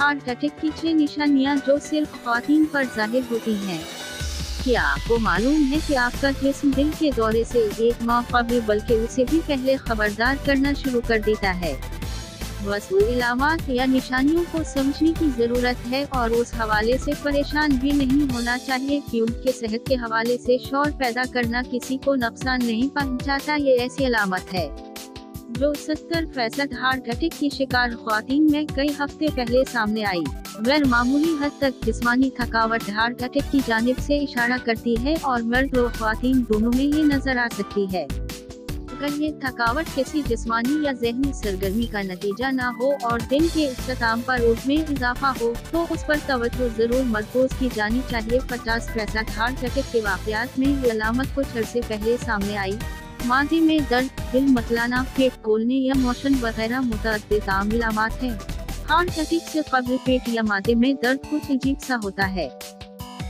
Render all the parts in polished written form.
Heart attack की 6 निशानियां जो सिर्फ ख्वातीन पर जाहिर होती हैं। क्या आपको मालूम है कि आपका जिस्म दिल के दौरे से एक माह कबल बल्कि उसे भी पहले खबरदार करना शुरू कर देता है। बस वो इलामात या निशानियों को समझने की जरूरत है और उस हवाले से परेशान भी नहीं होना चाहिए कि उनके सेहत के हवाले से शोर पैदा करना किसी को नुकसान नहीं पहुंचाता। ये ऐसी अलामत है जो 70% हार्ट अटैक की शिकार ख्वातीन में कई हफ्ते पहले सामने आई। गैर मामूली हद तक जिस्मानी थकावट हार्ट अटैक की जानिब से इशारा करती है और मर्द और ख्वातीन दोनों में ये नजर आ सकती है। अगर ये थकावट किसी जिस्मानी या ज़हनी सरगर्मी का नतीजा न हो और दिन के इख्तिताम पर उसमें इजाफा हो तो उस पर तवज्जो जरूर मरकूज की जानी चाहिए। 50% हार्ट अटैक के वाक़यात में ये अलामत कुछ अरसे पहले सामने आई। माथे में दर्द, दिल मतलाना, पेट खोलने या मोशन वगैरह मुतअद्दिद आम अलामत हैं। हार्ट अटैक से कब्ल पेट या माथे में दर्द कुछ अजीब सा होता है,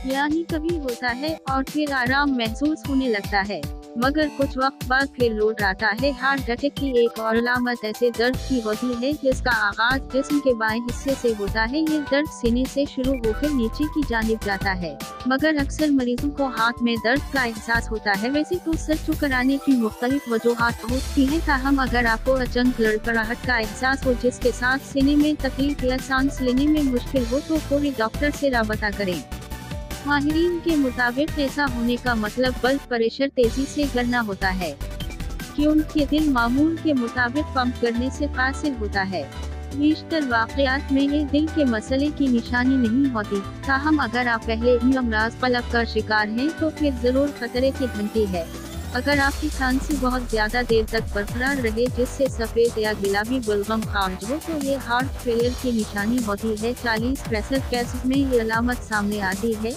यानी कभी होता है और फिर आराम महसूस होने लगता है, मगर कुछ वक्त बाद फिर लौट आता है। हार्ट अटैक की एक और अलामत ऐसे दर्द की होती है जिसका आगाज जिस्म के बाएं हिस्से से होता है। ये दर्द सीने से शुरू होकर नीचे की जानिब जाता है, मगर अक्सर मरीजों को हाथ में दर्द का एहसास होता है। वैसे तो सर चुकराने की मुख्तलिफ वजूहात होती हैं, ताहम अगर आपको अचानक लड़खड़ाहट का एहसास हो जिसके साथ सीने में तकलीफ या सांस लेने में मुश्किल हो तो फौरी डॉक्टर से राबता करें। माहिरीन के मुताबिक ऐसा होने का मतलब ब्लड प्रेशर तेजी से गिरना होता है, क्योंकि दिल मामूल के मुताबिक पंप करने से कासिर होता है। बेशतर वाक़यात में ये दिल के मसले की निशानी नहीं होती, ताहम अगर आप पहले ही अमराज कल्ब का शिकार हैं तो फिर जरूर खतरे की घंटी है। अगर आपकी सांसें बहुत ज्यादा देर तक बरकरार रहे जिससे सफेद या गुलाबी बलगम खारिज हो तो ये हार्ट फेलियर की निशानी होती है। 40% केसेस में ये अलामत सामने आती है,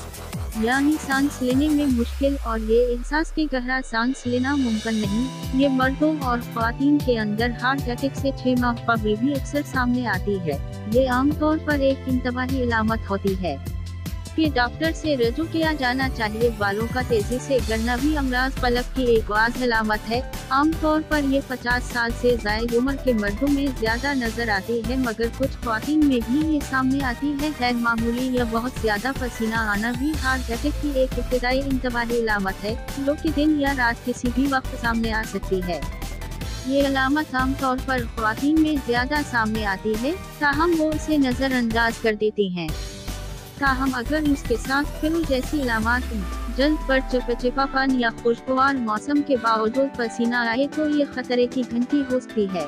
यानी सांस लेने में मुश्किल और ये एहसास कि गहरा सांस लेना मुमकिन नहीं। ये मर्दों और ख्वातीन के अंदर हार्ट अटैक से 6 माह कबल भी अक्सर सामने आती है। ये आमतौर पर एक इंतबाही अलामत होती है कि डॉक्टर से रजू किया जाना चाहिए। बालों का तेजी से गिरना भी अमराज कल्ब की एक वाज़ अलामत है। आमतौर पर ये 50 साल से ज़ायद उम्र के मर्दों में ज्यादा नजर आती है, मगर कुछ ख्वातीन में भी ये सामने आती है। गैर मामूली या बहुत ज्यादा पसीना आना भी हार्ट अटैक की एक इब्तिदाई इंतबाही अलामत है, जो कि दिन या रात किसी भी वक्त सामने आ सकती है। ये अलामत आमतौर पर ख्वातीन में ज्यादा सामने आती है, ताहम वो उसे नजरअंदाज कर देती हैं। ताहम अगर उसके साथ फ्लू जैसी अलामत, जल्द पर चिपचिपापन या खुशगवार मौसम के बावजूद पसीना आए तो ये खतरे की घंटी हो सकती है।